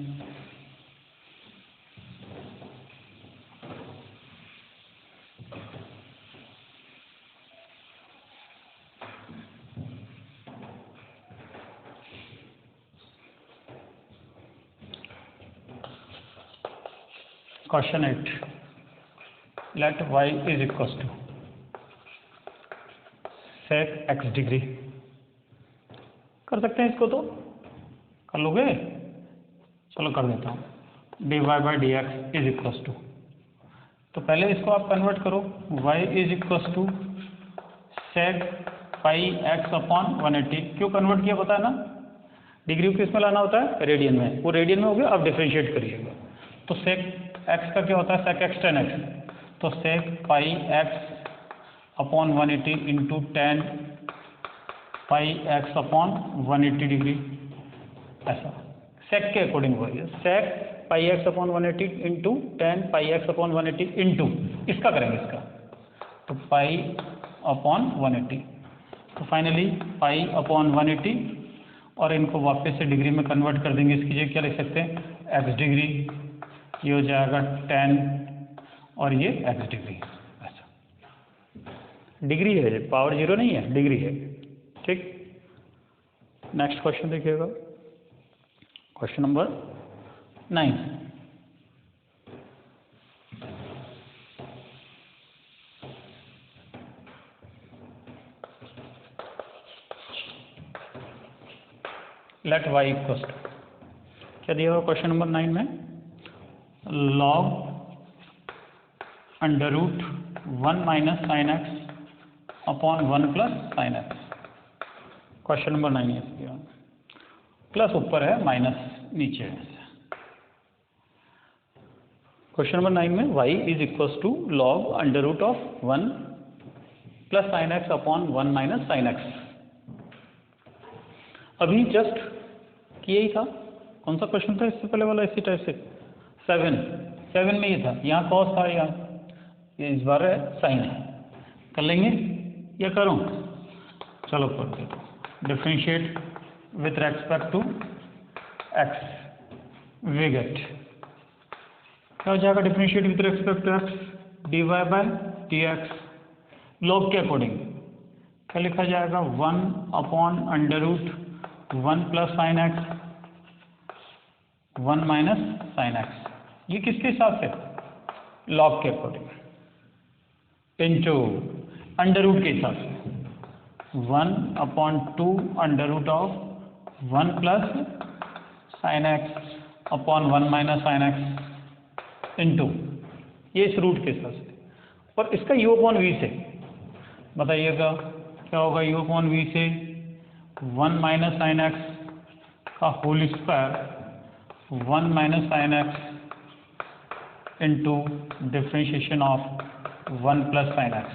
Question 8, let y is equals to sec x degree, कर सकते हैं इसको, तो कर लोगे, चलो कर देता हूँ, dy by d x is equals to, तो पहले इसको आप कन्वर्ट करो, y is equals to sec pi x upon 180, क्यों कन्वर्ट किया पता है ना, डिग्री को किस में लाना होता है, रेडियन में, वो रेडियन में हो गया, अब डिफरेंशिएट करिएगा, तो sec x का क्या होता है, sec x tan x, तो sec pi x upon 180 into ten पाई एक्स अपॉन 180 डिग्री, ऐसा सेक के अकॉर्डिंग हो गया, सेक पाई एक्स अपॉन 180 इंटू टेन पाई एक्स अपॉन 180 इंटू इसका करेंगे, इसका तो पाई अपॉन 180, तो फाइनली पाई अपॉन 180, और इनको वापस से डिग्री में कन्वर्ट कर देंगे, इसकी जगह क्या लिख सकते हैं, एक्स डिग्री, ये हो जाएगा 10 और ये एक्स डिग्री, डिग्री है, पावर 0 नहीं है, डिग्री है, ठीक। नेक्स्ट क्वेश्चन देखिएगा, question number 9, let y equals to, क्या दिया हुआ क्वेश्चन नंबर 9 में, log under root 1 minus sine x upon 1 plus sine x, question number 9 है, प्लस ऊपर है माइनस नीचे है। क्वेश्चन नंबर 9 में y is equals to log under root of 1 plus sine x upon 1 minus sine x. अभी जस्ट किया ही था। कौन सा क्वेश्चन था इससे पहले वाला इसी टाइप से? 7 में ये था, यहाँ कॉस था, यहाँ ये इस बार है साइन है। कर लेंगे या करूँ? चलो करते हैं। Differentiate with respect to x, we get क्या हो जाएगा? Differentiate with respect to x, dy by d x. Log के अकॉर्डिंग क्या लिखा जाएगा? 1/√1 plus sine x 1 minus sine x. ये किसके हिसाब से? लॉग के अकॉर्डिंग, इंटू अंडर रूट के हिसाब से 1/2 under root of 1 plus sine x upon 1 minus sine x into ये इस रूट के हिसाब से, और इसका u अपॉन वी से बताइएगा क्या होगा? u अपॉन वी से 1 माइनस साइन एक्स का whole square 1 minus sine x into differentiation of 1 plus sine x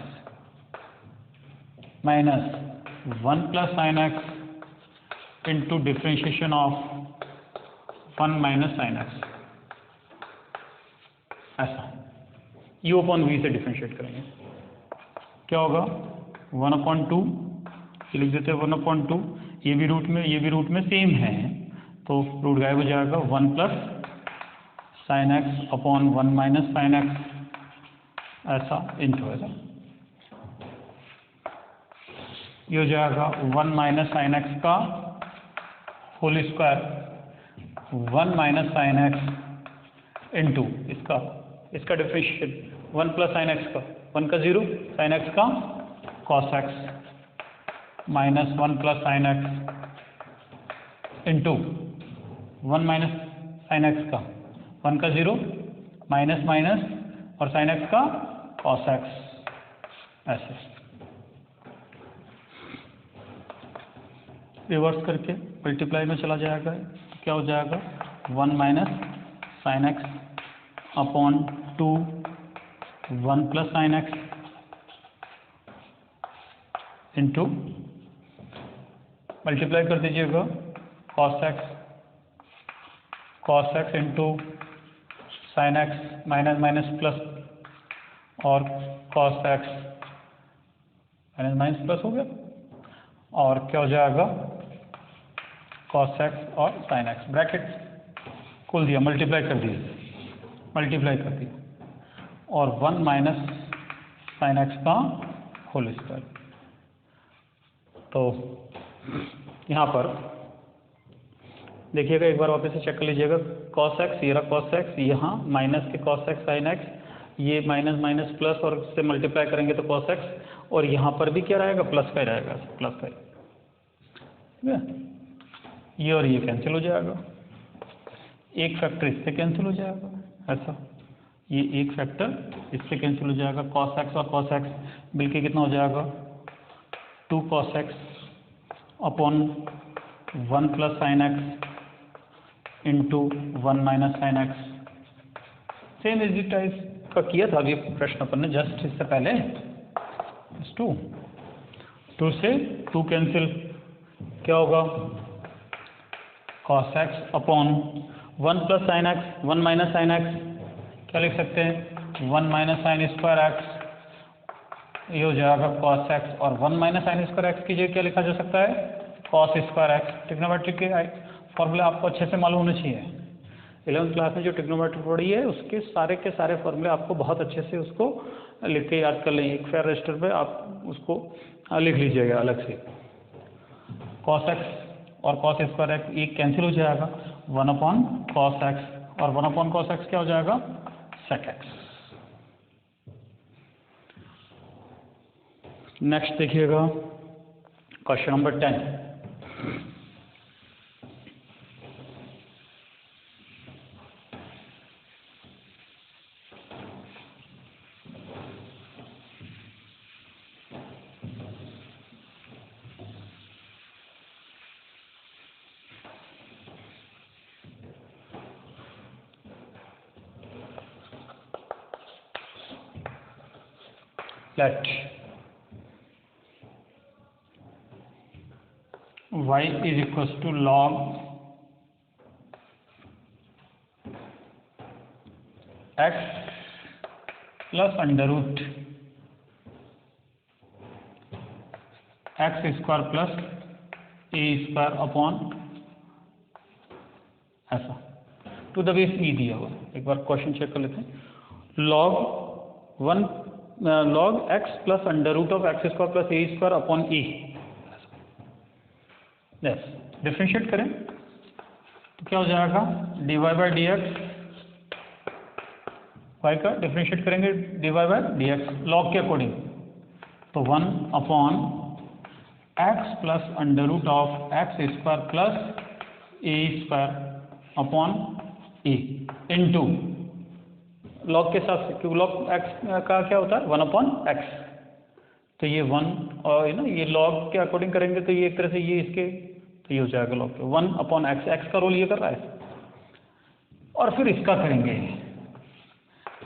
minus 1 plus sine x into differentiation of 1 minus sine x. ऐसा u अपॉन वी से डिफ्रेंशिएट करेंगे, क्या होगा? 1/2 लिख देते हैं 1/2, ये भी रूट में सेम है तो रूट गायब हो जाएगा। 1 plus sine x upon 1 minus sine x ऐसा इंटू ऐसा, ये हो जाएगा 1 माइनस साइन एक्स का whole square 1 minus sine x into इसका डिफरेंशिएशन 1 प्लस साइन एक्स का 1 का 0 साइन एक्स का cos x minus 1 plus sine x into 1 minus sine x का 1 का 0 माइनस माइनस और साइन एक्स का कॉस एक्स। ऐसे रिवर्स करके मल्टीप्लाई में चला जाएगा तो क्या हो जाएगा? 1 minus sine x upon 2 1 plus sine x into multiply कर दीजिएगा cos x into sine x minus minus plus और cos x minus minus plus हो गया, और क्या हो जाएगा? कॉस एक्स और साइन एक्स ब्रैकेट खोल दिया, मल्टीप्लाई कर दिया और 1 माइनस साइन एक्स का होल स्क्वायर। तो यहाँ पर देखिएगा, एक बार वापस से चेक कर लीजिएगा। कॉस एक्स, ये रहा कॉस एक्स, यहाँ माइनस के कॉस एक्स साइन एक्स, ये माइनस माइनस प्लस और इससे मल्टीप्लाई करेंगे तो कॉस एक्स, और यहाँ पर भी क्या रहेगा? प्लस का ही रहेगा, प्लस का ही, ठीक है। ये और ये कैंसिल हो जाएगा, एक फैक्टर इससे कैंसिल हो जाएगा ऐसा, ये एक फैक्टर इससे कैंसिल हो जाएगा। कॉस एक्स और कॉस एक्स मिलके कितना हो जाएगा? 2 cos x upon 1 plus sine x into 1 minus sine x. Same इसी टाइप का किया था अभी प्रश्न अपन ने जस्ट इससे पहले। 2 से 2 कैंसिल, क्या होगा? Cos x upon 1 plus sine x 1 minus sine x, क्या लिख सकते हैं? 1 माइनस साइन स्क्वायर एक्स, ये हो जाएगा कॉस एक्स, और 1 माइनस साइन स्क्वायर एक्स की जगह क्या लिखा जा सकता है? Cos square x. ट्रिग्नोमेट्रिक के फॉर्मूले आपको अच्छे से मालूम होने चाहिए। 11th क्लास में जो ट्रिग्नोमेट्री पढ़ी है उसके सारे फॉर्मूले आपको बहुत अच्छे से उसको लिख के याद कर लें। एक फेयर रजिस्टर पे आप उसको लिख लीजिएगा अलग से। कॉस एक्स और कॉस स्क्वायर एक्स एक कैंसिल हो जाएगा, 1 अपॉन कॉस एक्स, और 1 अपॉन कॉस एक्स क्या हो जाएगा? Sec x. नेक्स्ट देखिएगा question number 10। Let y is equal to log x plus under root x square plus a square upon ऐसा टू द बेस ई दिया हुआ। एक बार क्वेश्चन चेक कर लेते हैं। Log x plus under root of x square plus a square upon e. Yes, differentiate करें तो क्या हो जाएगा, d y by d x, y का डिफ्रेंशिएट करेंगे D y by d x log के अकॉर्डिंग, तो 1 upon x plus under root of x square plus a square upon a into log के साथ, क्योंकि लॉग एक्स का क्या होता है 1 अपॉन एक्स, तो ये 1 और ना ये लॉग के अकॉर्डिंग करेंगे तो ये एक तरह से ये इसके, तो ये हो जाएगा लॉग के 1 अपॉन एक्स, एक्स का रोल ये कर रहा है। और फिर इसका करेंगे,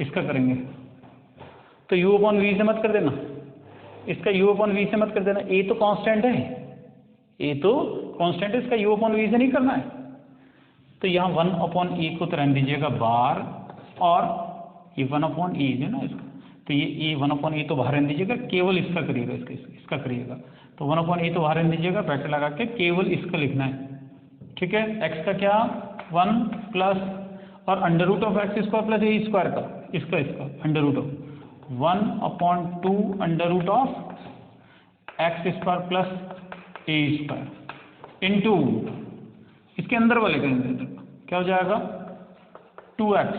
इसका करेंगे तो u अपॉन वी से मत कर देना, इसका u अपॉन वी से मत कर देना, a तो कांस्टेंट है, a तो कांस्टेंट है, इसका u अपॉन वी से नहीं करना है। तो यहाँ 1 अपॉन e को तो रहने दीजिएगा बाहर, और ये 1 अपॉन e है ना इसका, तो ये 1 अपॉन e तो बाहर रहने दीजिएगा, केवल इसका करिएगा, इसका करिएगा, तो 1 अपॉन e तो बाहर रहने दीजिएगा, ब्रैकेट लगा के केवल इसका लिखना है। ठीक है, x का क्या 1 प्लस और under root of x square plus a square का, इसका under root of 1 upon 2 under root of x square plus a square into इसके अंदर वाले करेंगे क्या हो जाएगा 2x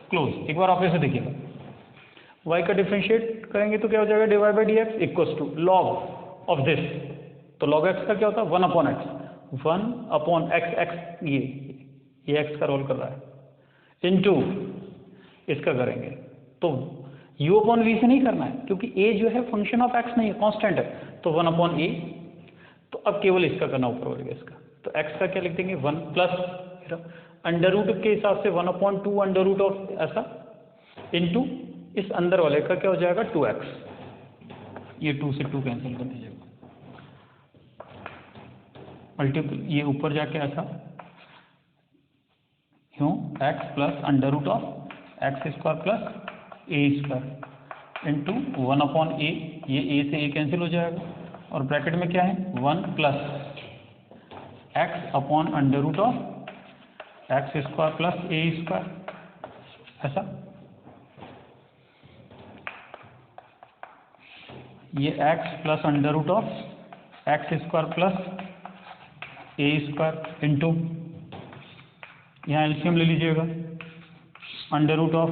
क्लोज। एक बार आप ऐसे देखिएगा, y का डिफ्रेंशिएट करेंगे तो क्या हो जाएगा, d y by d x equals to log of this, तो लॉग x का क्या होता है 1 upon x, 1 upon x, x ये x का रोल कर रहा है, इंटू इसका करेंगे, तो u अपॉन v से नहीं करना है क्योंकि a जो है फंक्शन ऑफ x नहीं है, कांस्टेंट है, तो 1 अपॉन a, तो अब केवल इसका करना ऊपर वाले इसका, तो x का क्या लिख देंगे 1 प्लस अंडर रूट के हिसाब से 1 अपॉन 2 अंडर रूट ऑफ ऐसा इंटू इस अंदर वाले का क्या हो जाएगा 2x, ये 2 से 2 कैंसिल कर दीजिएगा, मल्टीपल ये ऊपर जाके ऐसा क्यों x plus under root of x square plus a square into 1 upon a, ये a से a कैंसिल हो जाएगा, और ब्रैकेट में क्या है 1 plus x upon under root of x square plus a square ऐसा, ये x plus under root of x square plus a square into यहाँ एलसीएम ले लीजिएगा, under root of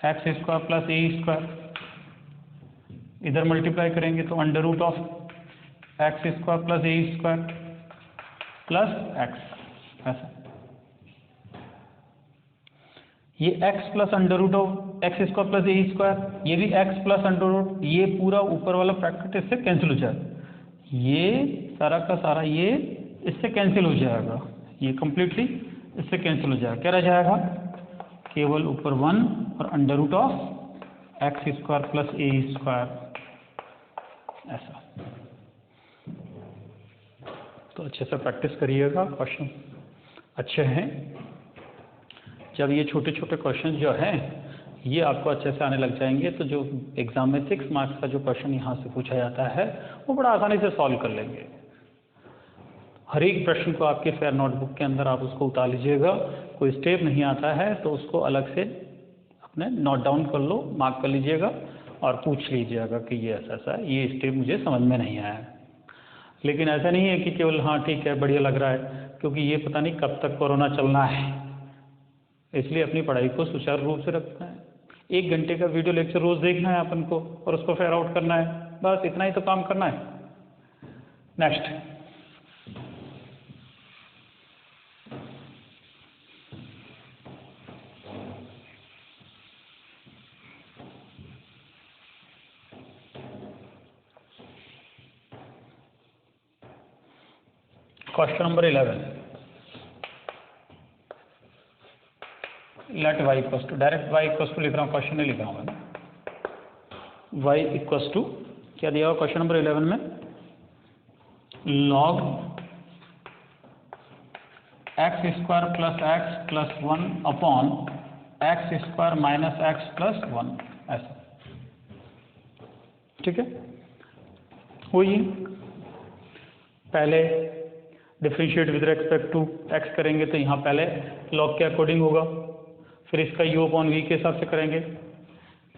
x square plus a square, इधर मल्टीप्लाई करेंगे तो under root of x square plus a square plus x ऐसा, ये x plus under root of x square plus a square, ये भी x प्लस अंडर रूट, ये पूरा ऊपर वाला ब्रैकेट इससे कैंसिल हो जाएगा, ये सारा का सारा ये इससे कैंसिल हो जाएगा, ये कंप्लीटली इससे कैंसिल हो जाएगा, क्या रह जाएगा केवल ऊपर 1 और under root of x square plus a square ऐसा। तो अच्छे से प्रैक्टिस करिएगा, क्वेश्चन अच्छे हैं, जब ये छोटे छोटे क्वेश्चन जो हैं ये आपको अच्छे से आने लग जाएंगे तो जो एग्जाम में 6 मार्क्स का जो क्वेश्चन यहाँ से पूछा जाता है वो बड़ा आसानी से सॉल्व कर लेंगे। हर एक प्रश्न को आपके फेयर नोटबुक के अंदर आप उसको उतार लीजिएगा, कोई स्टेप नहीं आता है तो उसको अलग से अपने नोट डाउन कर लो, मार्क कर लीजिएगा और पूछ लीजिएगा कि ये ऐसा ऐसा है, ये स्टेप मुझे समझ में नहीं आया। लेकिन ऐसा नहीं है कि केवल हाँ ठीक है बढ़िया लग रहा है, क्योंकि ये पता नहीं कब तक कोरोना चलना है, इसलिए अपनी पढ़ाई को सुचारू रूप से रखना है। 1 घंटे का वीडियो लेक्चर रोज़ देखना है अपन को और उसको फेयर आउट करना है, बस इतना ही तो काम करना है। Next question number 11, let y equals to, direct y equals to लिख रहा हूँ, क्वेश्चन नहीं लिख रहा हूँ मैं, y इक्वस टू क्या दिया हुआ क्वेश्चन नंबर 11 में log x square plus x plus 1 upon x square minus x plus 1, ऐसा। ठीक है, वही पहले differentiate with respect to x करेंगे तो यहाँ पहले लॉग के अकॉर्डिंग होगा, फिर इसका u अपॉन v के हिसाब से करेंगे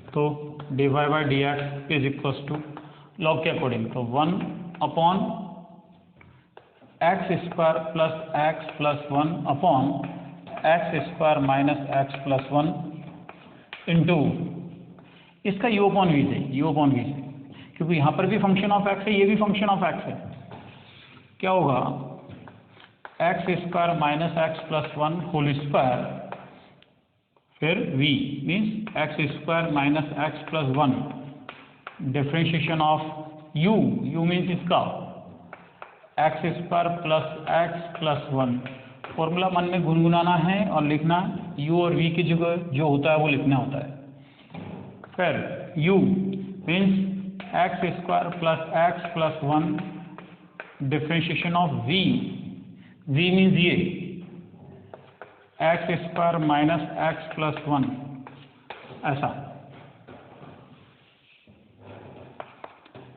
तो dy by d x is equals to log के अकॉर्डिंग तो 1 upon x square plus 1 upon x square minus x plus 1 into इसका u अपॉन v से, क्योंकि यहाँ पर भी फंक्शन ऑफ एक्स है, ये भी फंक्शन ऑफ एक्स है। क्या होगा, x square minus x plus 1 whole square, फिर v means x square minus x plus 1 differentiation of u means इसका x square plus x plus 1। Formula मन में गुनगुनाना है और लिखना u और v की जगह जो होता है वो लिखना होता है। फिर u means x square plus x plus 1 differentiation of v means ये x square minus x plus 1, ऐसा।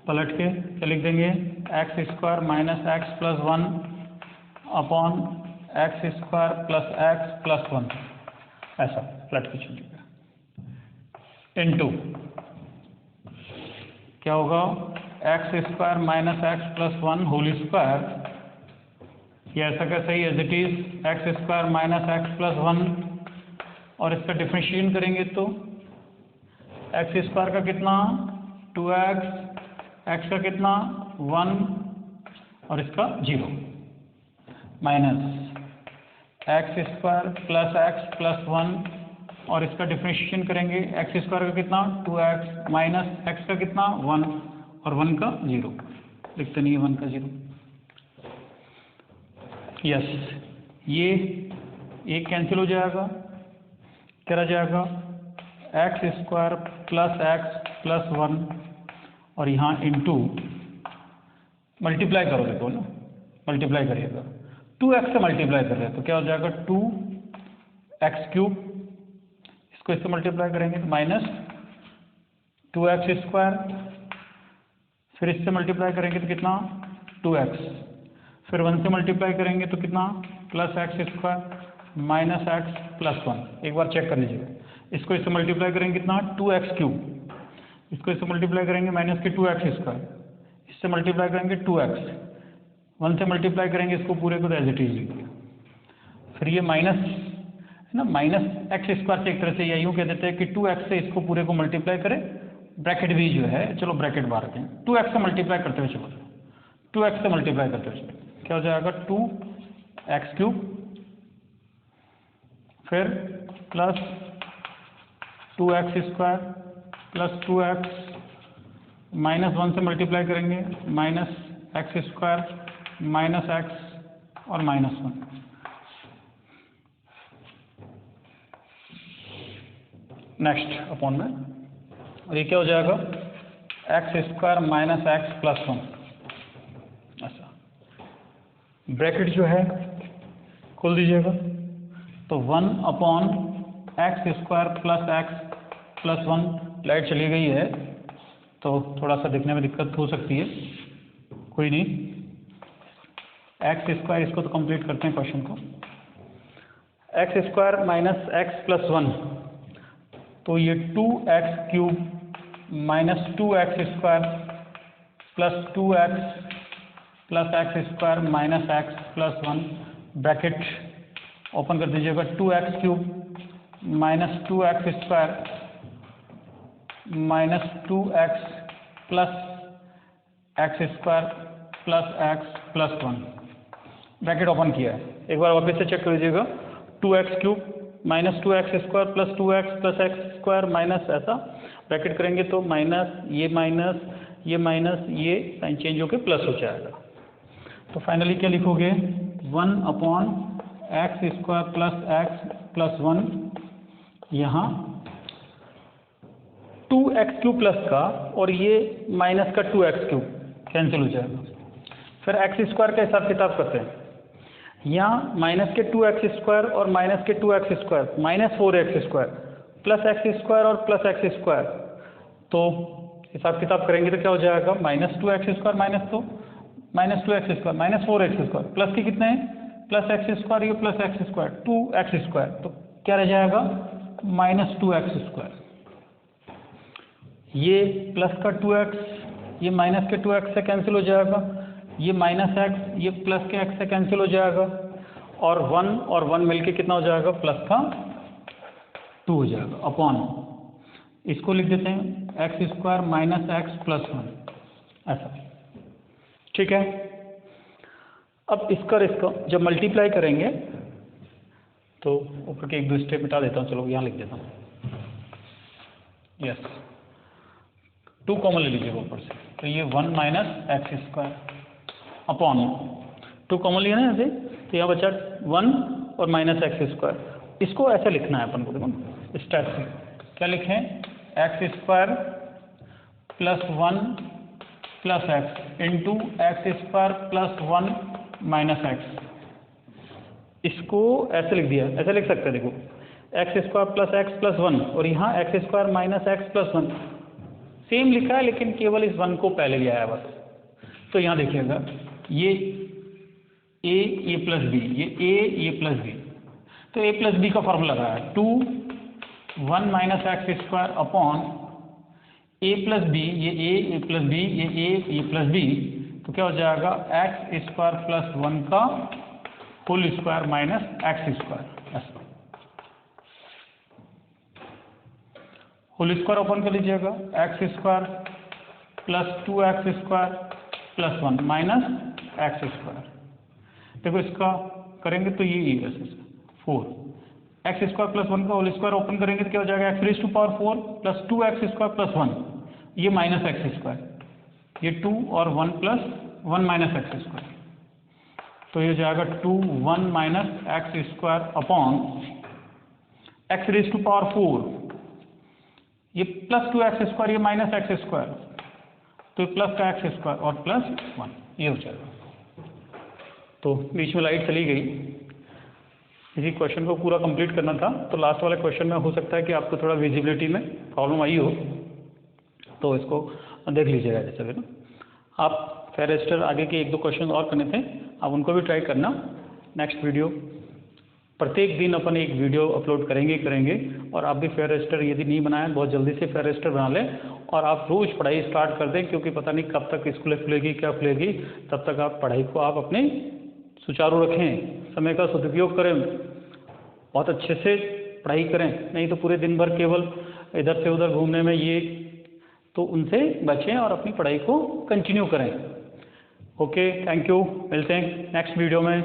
पलट के क्या लिख देंगे, x square minus x plus 1 upon x square plus 1, ऐसा पलट के चलिएगा। इनटू क्या होगा, x square minus x plus 1 whole square, ये ऐसा कैसा ही as it is x square minus x plus 1 और इसका डिफ्रेंशिएशन करेंगे तो एक्स स्क्वायर का कितना 2x, एक्स का कितना 1 और इसका 0 माइनस एक्स स्क्वायर प्लस 1 और इसका डिफ्रेंशिएशन करेंगे, एक्स स्क्वायर का कितना 2x माइनस एक्स का कितना 1 और 1 का 0, लिखते नहीं है 1 का 0। यस, ये एक कैंसिल हो जाएगा, क्या रह जाएगा, x square plus x plus 1 और यहाँ इंटू मल्टीप्लाई करोगे तो ना, मल्टीप्लाई करिएगा 2x से मल्टीप्लाई कर रहे हैं तो क्या हो जाएगा 2x क्यूब, इसको इससे मल्टीप्लाई करेंगे तो माइनस 2x स्क्वायर, फिर इससे मल्टीप्लाई करेंगे तो कितना 2x, फिर 1 से मल्टीप्लाई करेंगे तो कितना plus x square minus x plus 1। एक बार चेक कर लीजिएगा, इसको इससे मल्टीप्लाई करेंगे कितना 2x क्यूब, इसको इससे मल्टीप्लाई करेंगे माइनस के 2x स्क्वायर, इससे मल्टीप्लाई करेंगे 2x, 1 से मल्टीप्लाई करेंगे इसको पूरे को तो एज इट इज लिखिए। फिर ये माइनस है ना, माइनस एक्स स्क्वायर से एक तरह से या यूँ कह देते हैं कि 2x से इसको पूरे को मल्टीप्लाई करें, ब्रैकेट भी जो है चलो ब्रैकेट बाहर रखें, 2x से मल्टीप्लाई करते हुए चलो, 2x से मल्टीप्लाई करते हुए चलो, क्या हो जाएगा 2x क्यूब, फिर plus 2x square plus 2x minus 1 से मल्टीप्लाई करेंगे minus x square minus x और माइनस 1। नेक्स्ट अपॉन में, और ये क्या हो जाएगा x square minus x plus 1, ऐसा। ब्रैकेट जो है खोल दीजिएगा तो 1 upon x square plus x plus 1, light चली गई है तो थोड़ा सा दिखने में दिक्कत हो सकती है, कोई नहीं, एक्स स्क्वायर इसको तो कंप्लीट करते हैं क्वेश्चन को, x square minus x plus 1 तो ये 2x cube minus 2x square plus 2x plus x square minus x plus 1, bracket open कर दीजिएगा, 2x cube minus 2x square minus 2x plus x square plus x plus 1, bracket open किया है। एक बार वापस से चेक कर लीजिएगा, 2x cube minus 2x square plus 2x plus x square minus ऐसा, ब्रैकेट करेंगे तो माइनस ये साइन चेंज होकर प्लस हो जाएगा। तो फाइनली क्या लिखोगे 1 upon x square plus x plus 1, यहाँ 2x क्यूब प्लस का और ये माइनस का 2x क्यूब कैंसिल हो जाएगा, फिर एक्स स्क्वायर का हिसाब किताब करते हैं। यहाँ माइनस के 2x² और माइनस के 2x² minus 4x² plus x square और प्लस एक्स स्क्वायर, तो हिसाब किताब करेंगे तो क्या हो जाएगा, -2x² minus 2x² minus 4x² plus के कितने हैं, प्लस एक्स स्क्वायर, ये प्लस एक्स स्क्वायर 2x², तो क्या रह जाएगा -2x²। ये प्लस का 2x ये माइनस के 2x से कैंसिल हो जाएगा, ये माइनस x ये प्लस के x से कैंसिल हो जाएगा, और 1 मिलके कितना हो जाएगा, प्लस का 2 हो जाएगा अपॉन, इसको लिख देते हैं x² माइनस x प्लस 1, ऐसा। ठीक है, अब इसका जब मल्टीप्लाई करेंगे तो ऊपर के 1-2 स्टेप मिटा देता हूँ, चलो यहाँ लिख देता हूँ, यस 2 कॉमन ले लीजिएगा ऊपर से, तो ये 1 माइनस x² अपॉन 2 कॉमन लिया ना ऐसे, तो यहाँ बचा 1 और माइनस x²। इसको ऐसे लिखना है अपन को, देखो स्टार्ट से क्या लिखें, x² plus 1 plus x into x² plus 1 minus x। इसको ऐसे लिख दिया, ऐसे लिख सकते हैं, देखो x² प्लस x प्लस 1 और यहाँ x² minus x plus 1 same लिखा है, लेकिन केवल इस 1 को पहले लिया है बस। तो यहाँ देखिएगा ये a प्लस b, ये प्लस b, तो a प्लस b का फॉर्मूला लगा है 2 1 minus x² upon a plus b, ये a प्लस b, ये प्लस b, तो क्या हो जाएगा x² प्लस 1 का होल स्क्वायर माइनस x², ऐसा होल स्क्वायर ओपन कर लीजिएगा, x² plus 2x² plus 1 minus x²। देखो इसका करेंगे तो ये वैसे 4 x² प्लस 1 का होल स्क्वायर ओपन करेंगे तो क्या हो जाएगा, x⁴ प्लस 2x² प्लस 1, ये माइनस x², ये 2 और 1 प्लस 1 माइनस x², तो ये हो जाएगा 2 1 माइनस x² अपॉन x⁴, ये प्लस 2x², ये माइनस x², तो ये प्लस का x² और प्लस 1, ये हो जाएगा। तो बीच में लाइट चली गई, इसी क्वेश्चन को पूरा कंप्लीट करना था, तो लास्ट वाले क्वेश्चन में हो सकता है कि आपको थोड़ा विजिबिलिटी में प्रॉब्लम आई हो, तो इसको देख लीजिएगा जैसे भी ना। आप फेरेस्टर आगे के 1-2 क्वेश्चन और करने थे, आप उनको भी ट्राई करना। नेक्स्ट वीडियो, प्रत्येक दिन अपन एक वीडियो अपलोड करेंगे, और आप भी फेरेस्टर यदि नहीं बनाए बहुत जल्दी से फेरेस्टर बना लें, और आप रोज़ पढ़ाई स्टार्ट कर दें, क्योंकि पता नहीं कब तक स्कूलें खुलेगी क्या खुलेगी, तब तक आप पढ़ाई को आप अपने सुचारू रखें, समय का सदुपयोग करें, बहुत अच्छे से पढ़ाई करें, नहीं तो पूरे दिन भर केवल इधर से उधर घूमने में ये, तो उनसे बचें और अपनी पढ़ाई को कंटिन्यू करें। ओके, थैंक यू, मिलते हैं नेक्स्ट वीडियो में।